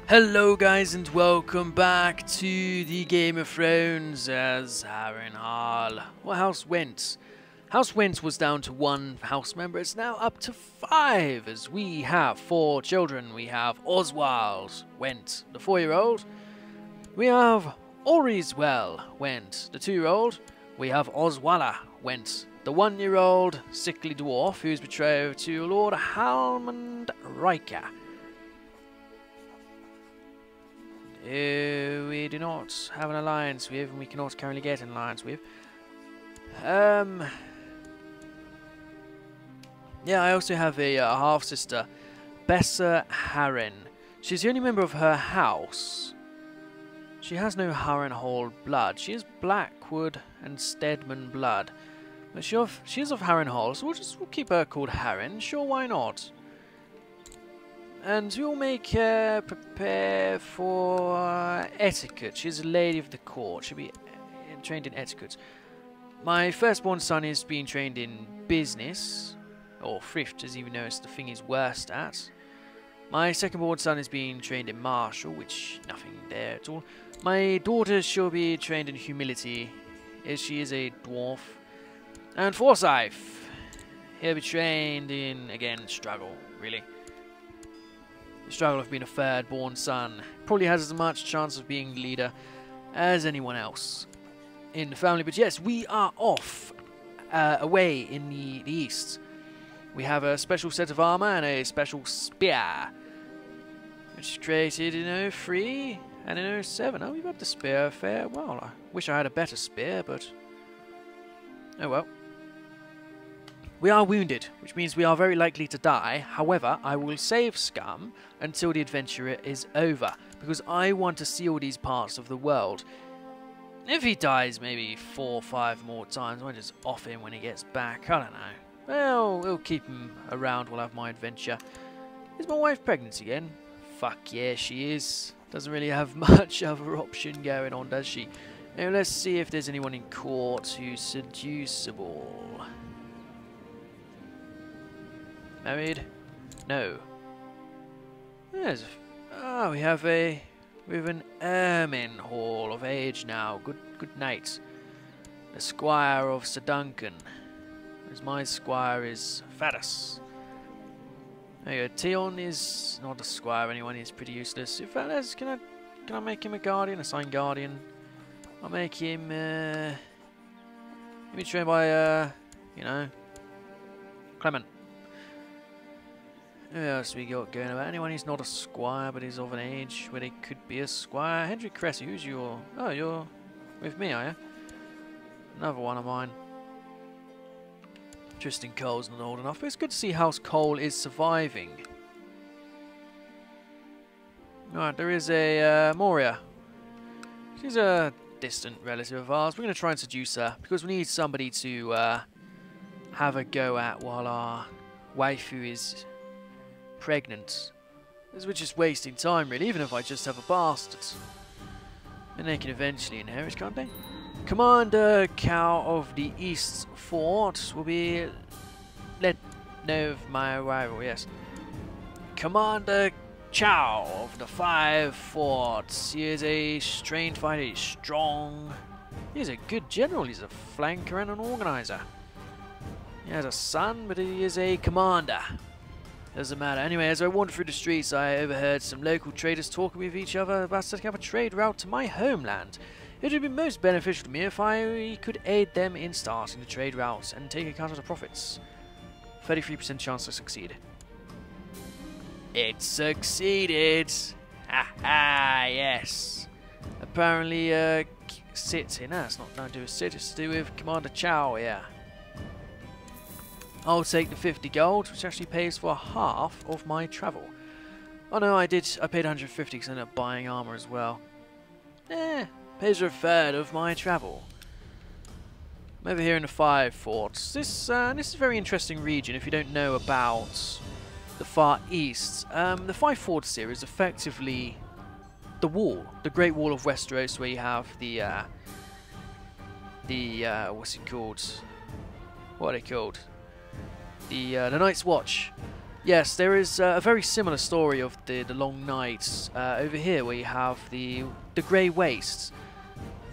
Hello guys and welcome back to the Game of Thrones as Harrenhal. Well, House Whent. House Whent was down to 1 house member. It's now up to 5 as we have 4 children. We have Oswald Whent, the 4-year-old. We have Oriswell Whent, the 2-year-old. We have Oswalla Whent, the 1-year-old sickly dwarf who is betrothed to Lord Halmond Riker. We do not have an alliance with, and we cannot currently get an alliance with. Yeah, I also have a half-sister, Bessa Harren. She's the only member of her house. She has no Harrenhal blood. She is Blackwood and Stedman blood. But she is of Harrenhal, so we'll keep her called Harren. Sure, why not? And we'll make her prepare for etiquette. She's a lady of the court. She'll be trained in etiquette. My firstborn son is being trained in business, or thrift, as even though it's the thing he's worst at. My second-born son is being trained in martial, which nothing there at all. My daughter shall be trained in humility, as she is a dwarf. And Forsyth, he'll be trained in, again, struggle, really. The struggle of being a third-born son. Probably has as much chance of being leader as anyone else in the family. But yes, we are off away in the east. We have a special set of armor and a special spear, which is created in 03 and in 07. Oh, we've had the spear fair. Well, I wish I had a better spear, but oh well. We are wounded, which means we are very likely to die. However, I will save Scum until the adventure is over, because I want to see all these parts of the world. If he dies maybe 4 or 5 more times, I might just off him when he gets back. I don't know. Well, we'll keep him around. We'll have my adventure. Is my wife pregnant again? Fuck yeah, she is. Doesn't really have much other option going on, does she? Now let's see if there's anyone in court who's seducible. Married? No. Yes. Ah, we have an ermine hall of age now. Good night. The squire of Sir Duncan. As my squire is Faddus. There you go. Tion is not a squire anyone. He's pretty useless. In fact, can I make him a guardian? Assign guardian. I'll make him. Let me train by Clement. Who else we got going about? Anyone who's not a squire but is of an age where they could be a squire? Hendrik Cressy, who's your... Oh, you're with me, are you? Another one of mine. Tristan Cole's not old enough, but it's good to see House Cole is surviving. Alright, there is a Moria. She's a distant relative of ours. We're going to try and seduce her, because we need somebody to have a go at while our waifu is pregnant. We're just wasting time, really, even if I just have a bastard. And they can eventually inherit, can't they? Commander Cow of the East Fort will be let know of my arrival, yes. Commander Chow of the 5 Forts. He is a trained fighter, he's strong. He's a good general, he's a flanker and an organizer. He has a son, but he is a commander. Doesn't matter. Anyway, as I wandered through the streets, I overheard some local traders talking with each other about setting up a trade route to my homeland. It would be most beneficial to me if I could aid them in starting the trade route and take account of the profits. 33% chance to succeed. It succeeded! Ha ha, yes. Apparently, sit in. No, it's not nothing to do with sit, it's to do with Commander Chow, yeah. I'll take the 50 gold, which actually pays for half of my travel. Oh no, I paid 150 because I ended up buying armor as well. Pays for a third of my travel. I'm over here in the 5 Forts. This is a very interesting region if you don't know about the Far East. The 5 Forts here is effectively the wall, the Great Wall of Westeros, where you have the what's it called? What are they called? The Night's Watch Yes, there is a very similar story of the Long Nights over here, where you have the Grey Wastes.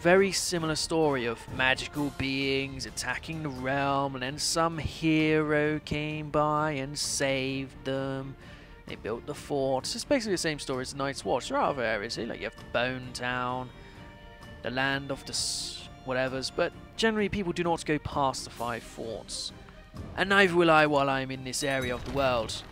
Very similar story of magical beings attacking the realm, and then some hero came by and saved them. They built the forts. It's basically the same story as the Night's Watch. There are other areas here, like you have the Bone Town, the Land of the whatevers, but generally people do not go past the 5 forts. And neither will I while I'm in this area of the world.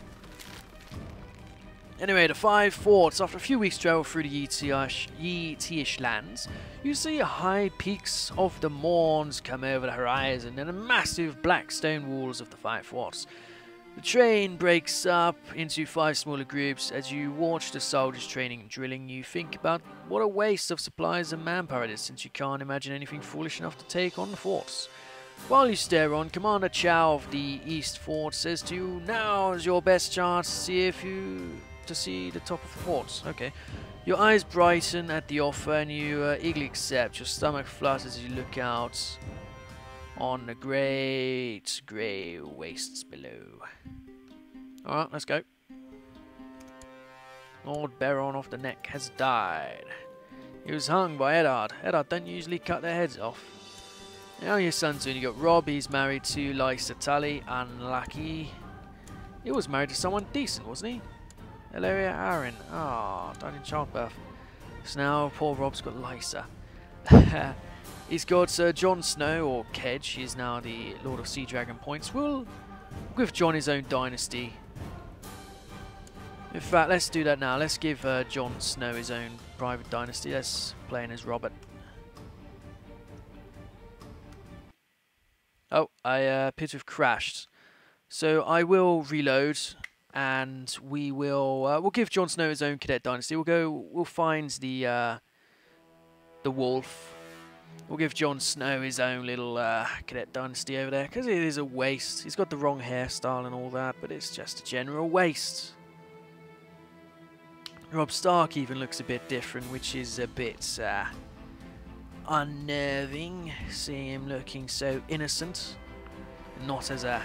Anyway, the 5 forts. After a few weeks' travel through the Yetish lands, you see high peaks of the Morns come over the horizon and the massive black stone walls of the 5 forts. The train breaks up into 5 smaller groups. As you watch the soldiers training and drilling, you think about what a waste of supplies and manpower it is, since you can't imagine anything foolish enough to take on the forts. While you stare on, Commander Chow of the East Fort says to you, "Now is your best chance to see the top of the forts." Okay. Your eyes brighten at the offer and you eagerly accept. Your stomach flutters as you look out on the great grey wastes below. Alright, let's go. Lord Baron of the Neck has died. He was hung by Eddard. Eddard don't usually cut their heads off. Now your son's soon. You got Rob, he's married to Lysa Tully. Unlucky. He was married to someone decent, wasn't he? Hilaria Aaron. Ah, died in childbirth. So now poor Rob's got Lysa. He's got Jon Snow, or Kedge. He's now the Lord of Sea Dragon Points. We'll give Jon his own dynasty. In fact, let's do that now. Let's give Jon Snow his own private dynasty. Let's play in as Robert. Oh, I appear to have crashed. So I will reload, and we'll give Jon Snow his own cadet dynasty. We'll find the wolf. We'll give Jon Snow his own little cadet dynasty over there, because it is a waste. He's got the wrong hairstyle and all that, but it's just a general waste. Robb Stark even looks a bit different, which is a bit unnerving, seeing him looking so innocent, not as a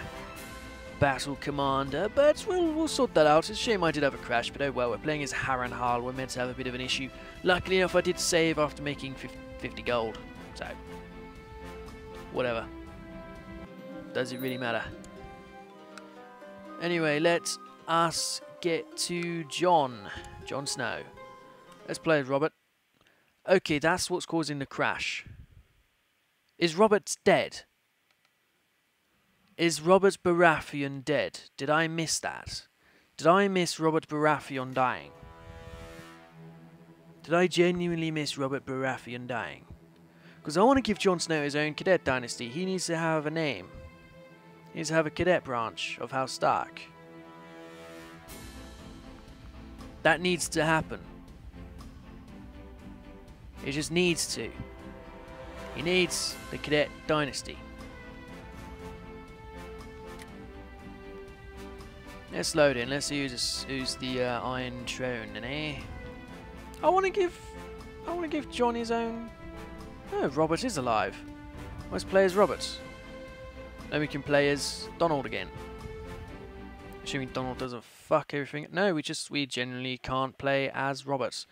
battle commander, but we'll sort that out. It's a shame I did have a crash, but oh well, we're playing as Harrenhal, we're meant to have a bit of an issue. Luckily enough, I did save after making 50 gold, so whatever. Does it really matter? Anyway, let us get to Jon Snow. Let's play as Robert. Okay, that's what's causing the crash. Is Robert dead? Is Robert Baratheon dead? Did I miss that? Did I miss Robert Baratheon dying? Did I genuinely miss Robert Baratheon dying? Because I want to give Jon Snow his own cadet dynasty. He needs to have a name. He needs to have a cadet branch of House Stark. That needs to happen. It just needs to. He needs the cadet dynasty. Let's load in. Let's see who's the Iron Throne, eh? I want to give Jon his own. Oh, Robert is alive. Let's play as Robert. Then we can play as Donald again. Assuming Donald doesn't fuck everything. No, we genuinely can't play as Robert.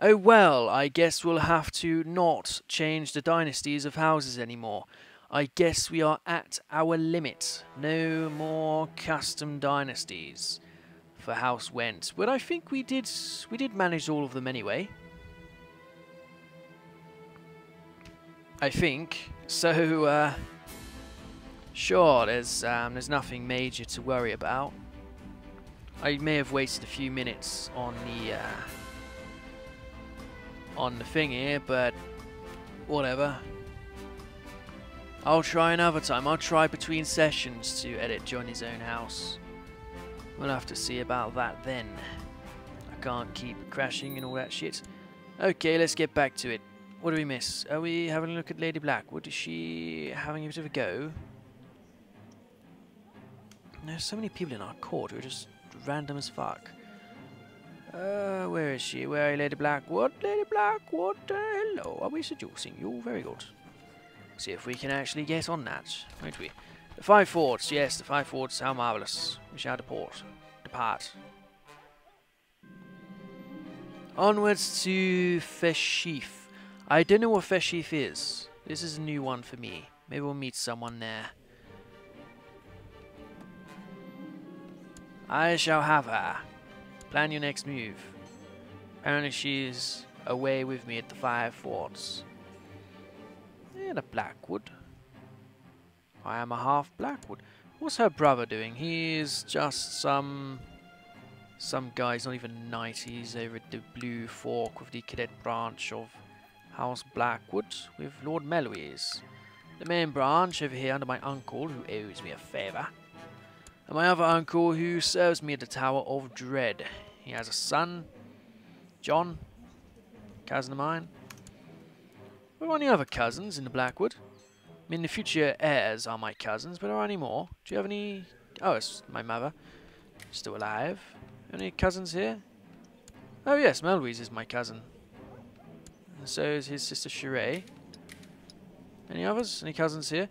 Oh well, I guess we'll have to not change the dynasties of houses anymore. I guess we are at our limit. No more custom dynasties for House Whent. But I think we did manage all of them anyway. I think. So sure, there's nothing major to worry about. I may have wasted a few minutes on the thing here, but whatever. I'll try another time. I'll try between sessions to edit Johnny's own house. We'll have to see about that then. I can't keep crashing and all that shit. Okay, let's get back to it. What do we miss? Are we having a look at Lady Blackwood? Is she having a bit of a go? There's so many people in our court who are just random as fuck. Where is she? Where are you, Lady Blackwood? Lady Blackwood, hello. Are we seducing you? Very good. See if we can actually get on that, won't we? The 5 forts, yes, the 5 forts, how marvellous. We shall depart. apart. Onwards to Feshif. I don't know what Feshif is. This is a new one for me. Maybe we'll meet someone there. I shall have her. Plan your next move. Apparently she's away with me at the Five Forts. And a Blackwood. I am a half Blackwood. What's her brother doing? He's just some guy. He's not even a knight. He's over at the Blue Fork with the cadet branch of House Blackwood with Lord Meloise. The main branch over here under my uncle, who owes me a favour. And my other uncle, who serves me at the Tower of Dread. He has a son, John, cousin of mine. Are there any other cousins in the Blackwood? I mean, the future heirs are my cousins, but are there any more? Do you have any... Oh, it's my mother. Still alive. Any cousins here? Oh yes, Meloise is my cousin. And so is his sister Sheree. Any others? Any cousins here?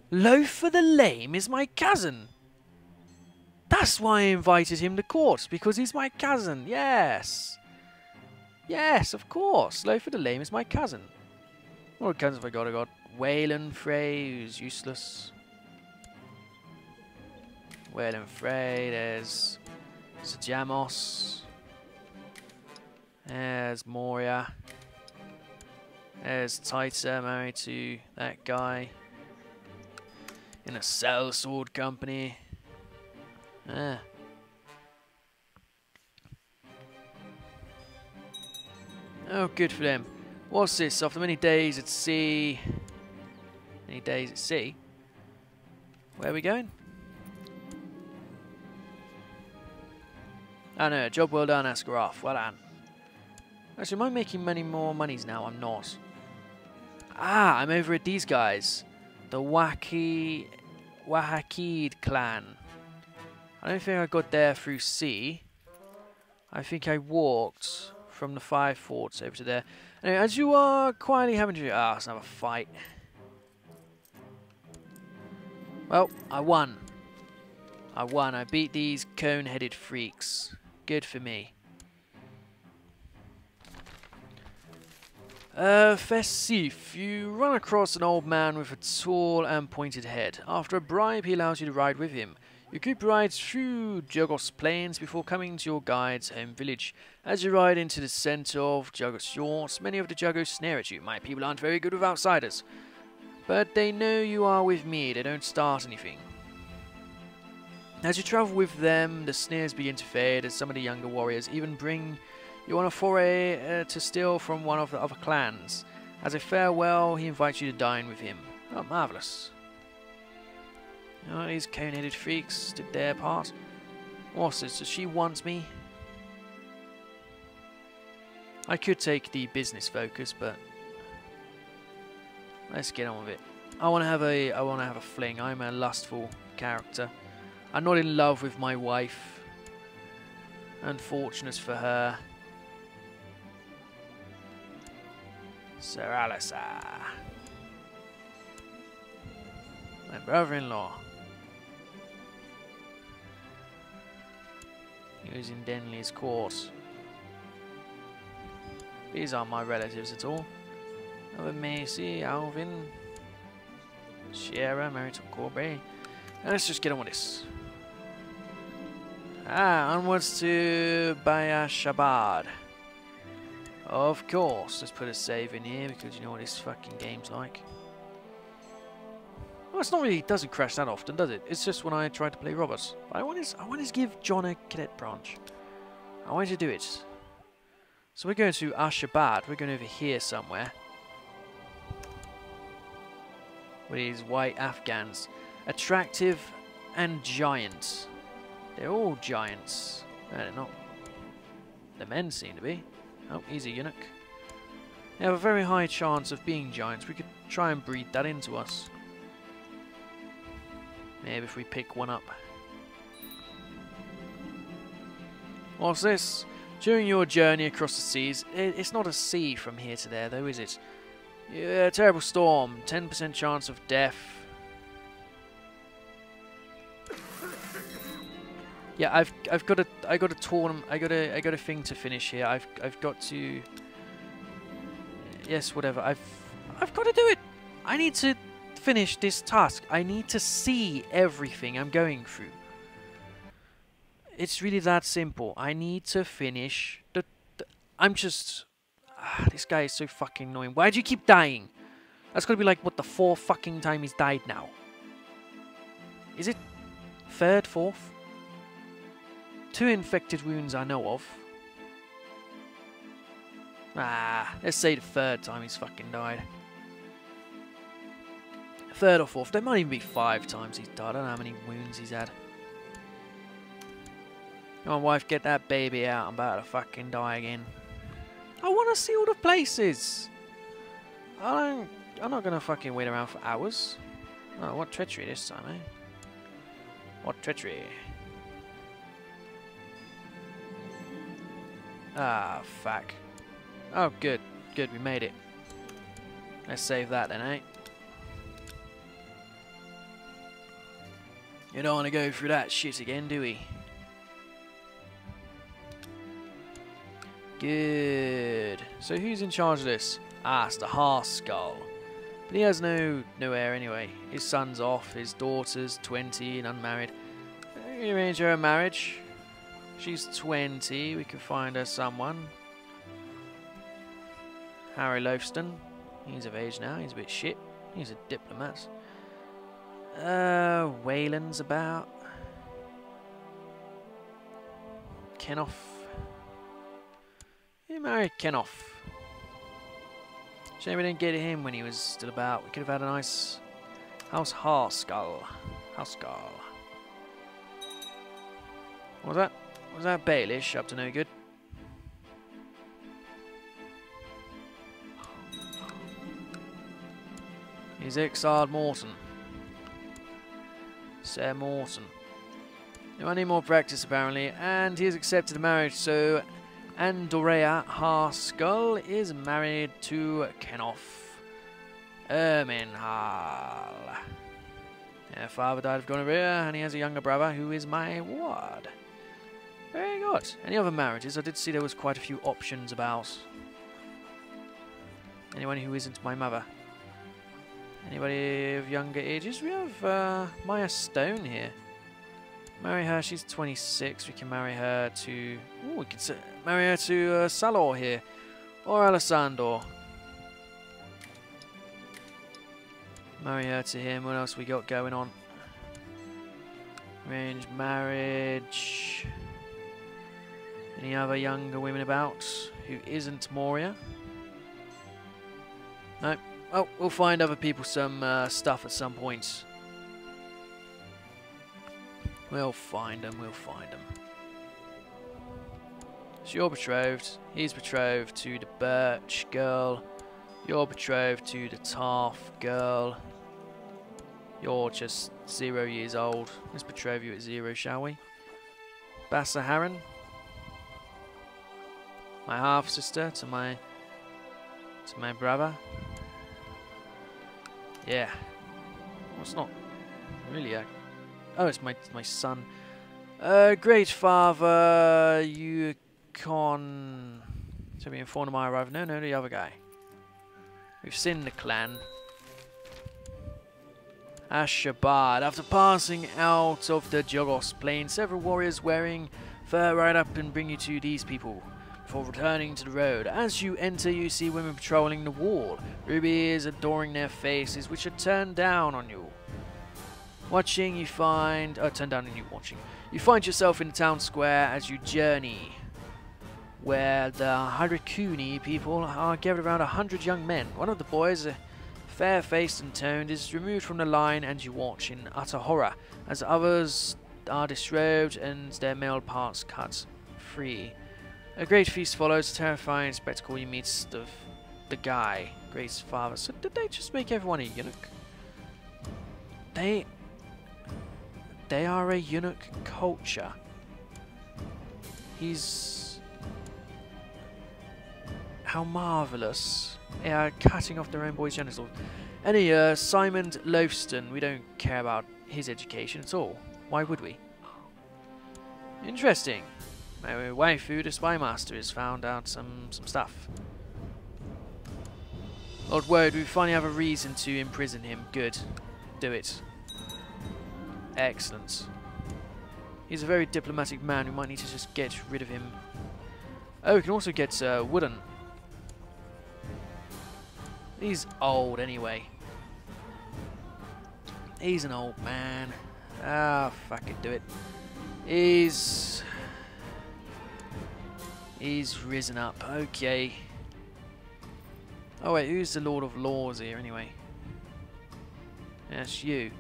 Loafer the Lame is my cousin! That's why I invited him to court, because he's my cousin, yes! Yes, of course, Loafer the Lame is my cousin. What cousins have I got? I got Waylon Frey, who's useless. Waylon Frey, there's Sajamos. There's Moria. There's Tita, married to that guy. In a sellsword company. Ah. Oh, good for them. What's this? After many days at sea... Many days at sea? Where are we going? Oh no, job well done, Ascaroth. Well done. Actually, am I making many more monies now? I'm not. Ah, I'm over at these guys. The Wahakid clan. I don't think I got there through sea. I think I walked from the Five Forts over to there. Anyway, as you are quietly having to... Ah, it's another fight. Well, I won. I won. I beat these cone-headed freaks. Good for me. Fesif, you run across an old man with a tall and pointed head. After a bribe, he allows you to ride with him. You keep rides through Jogos Plains before coming to your guide's home village. As you ride into the centre of Jogos Shores, many of the Jogos snare at you. My people aren't very good with outsiders. But they know you are with me, they don't start anything. As you travel with them, the sneers begin to fade as some of the younger warriors even bring you on a foray to steal from one of the other clans. As a farewell, he invites you to dine with him. Oh, marvellous. Oh, these cone-headed freaks did their part. What's this? Does she want me? I could take the business focus, but let's get on with it. I want to have a fling. I'm a lustful character. I'm not in love with my wife. Unfortunate for her. Sir Alisar. My brother-in-law. He was in Denley's court. These aren't my relatives at all. Other Macy, Alvin, Sierra, married to Corbet. Now let's just get on with this. Ah, onwards to Bayashabad. Of course, let's put a save in here because you know what this fucking game's like. Well, it's not really, it doesn't crash that often, does it? It's just when I try to play Roberts. But I want to give John a cadet branch. I want to do it. So we're going to Ashabad. We're going over here somewhere. With these white Afghans. Attractive and giant. They're all giants. No, they're not. The men seem to be. Oh, he's a eunuch. They have a very high chance of being giants. We could try and breed that into us. Maybe if we pick one up. What's this? During your journey across the seas, it's not a sea from here to there though, is it? Yeah, terrible storm, 10% chance of death. Yeah, I've got a tournament. I got a thing to finish here. I've got to. Yes, whatever. I've got to do it. I need to finish this task. I need to see everything I'm going through. It's really that simple. I need to finish the I'm just... this guy is so fucking annoying. Why do you keep dying? That's gotta be like, what, the 4th fucking time he's died now? Is it 3rd, 4th? 2 infected wounds I know of. Let's say the 3rd time he's fucking died. 3rd or 4th. There might even be 5 times he's died. I don't know how many wounds he's had. Come on, wife, get that baby out. I'm about to fucking die again. I want to see all the places. I'm not going to fucking wait around for hours. Oh, what treachery this time, eh? What treachery? Ah, fuck. Oh, good. Good, we made it. Let's save that then, eh? You don't want to go through that shit again, do we? Good. So who's in charge of this? Ah, it's the Harrenhal. But he has no heir anyway. His son's off, his daughter's 20 and unmarried. We arrange her a marriage. She's 20, we can find her someone. Harry Loafston. He's of age now, he's a bit shit. He's a diplomat. Wayland's about. Kenoff. He married Kenoff. Shame we didn't get him when he was still about. We could have had a nice House Harrenhal. Harrenhal. What was that? Was that Baelish up to no good? He's exiled Morton. Sir Morton. I need more practice apparently, and he has accepted the marriage, so Andorea Harrenhal is married to Kenoff Harrenhal. Her father died of gonorrhea, and he has a younger brother who is my ward. Very good. Any other marriages? I did see there was quite a few options about. Anyone who isn't my mother? Anybody of younger ages? We have Maya Stone here. Marry her, she's 26. We can marry her to... Ooh, we can marry her to Salor here. Or Alessandro. Marry her to him. What else we got going on? Arranged marriage. Any other younger women about who isn't Moria? No. Oh, we'll find other people some stuff at some point. We'll find them, we'll find them. So you're betrothed, he's betrothed to the Birch girl, you're betrothed to the Tarth girl, you're just 0 years old. Let's betroth you at 0, shall we? Bassa Harren, my half-sister to my brother. Yeah. Well, it's not really a... Oh, it's my son. Great father, you can... So we informed of my arrival. No, the other guy. We've seen the clan. Ashabad. After passing out of the Jogos plain, several warriors wearing fur ride up and bring you to these people before returning to the road. As you enter, you see women patrolling the wall. Rubies adoring their faces, which are turned down on you. Watching, you find... Oh, turn down and you watching. You find yourself in the town square as you journey, where the Harakuni people are gathered around 100 young men. One of the boys, fair-faced and toned, is removed from the line, and you watch in utter horror, as others are disrobed and their male parts cut free. A great feast follows, a terrifying spectacle. You meet the guy, Grace's father. So did they just make everyone a eunuch? They are a eunuch culture. How marvellous. They are cutting off their own boys' genitals. Any, Simon Loafston, we don't care about his education at all. Why would we? Interesting. My waifu, the spy master, has found out some stuff. Lord Word, we finally have a reason to imprison him. Good. Do it. Excellent. He's a very diplomatic man. We might need to just get rid of him. Oh, we can also get Wooden. He's old anyway. He's an old man. Ah, fuck it, do it. He's risen up. Okay. Oh wait, who's the Lord of Laws here anyway? That's you.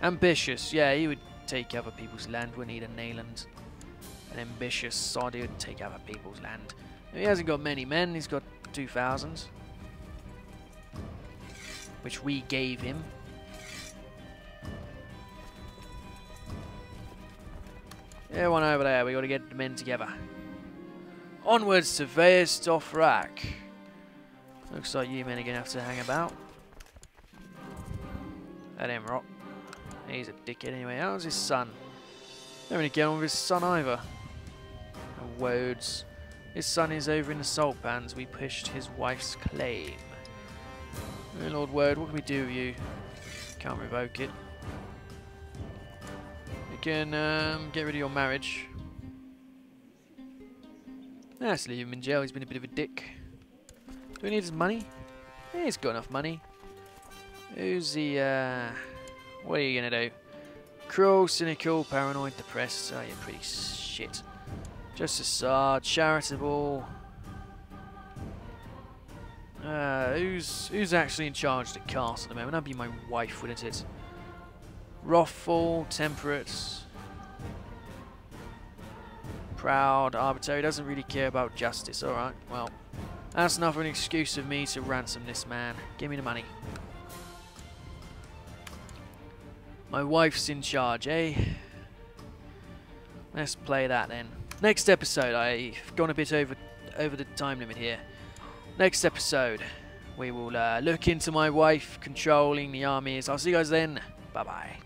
Ambitious. Yeah, he would take other people's land. We need a Nayland. An ambitious sod, he would take other people's land. He hasn't got many men. He's got 2,000. Which we gave him. Everyone over there, we got to get the men together. Onwards to Vestothrak. Looks like you men are going to have to hang about. Let him rot. He's a dickhead anyway. How's his son? Don't really get on with his son either. And Wodes. His son is over in the salt pans. We pushed his wife's claim. Oh, Lord Word, what can we do with you? Can't revoke it. We can get rid of your marriage. Let's leave him in jail. He's been a bit of a dick. Do we need his money? Yeah, he's got enough money. Who's the what are you gonna do? Cruel, cynical, paranoid, depressed. Oh, you're pretty shit. Just a sod, charitable. Who's actually in charge of the castle at the moment? That'd be my wife, wouldn't it? Wrathful, temperate, proud, arbitrary. Doesn't really care about justice. All right, well, that's enough of an excuse of me to ransom this man. Give me the money. My wife's in charge, eh? Let's play that then. Next episode, I've gone a bit over the time limit here. Next episode, we will look into my wife controlling the armies. I'll see you guys then. Bye-bye.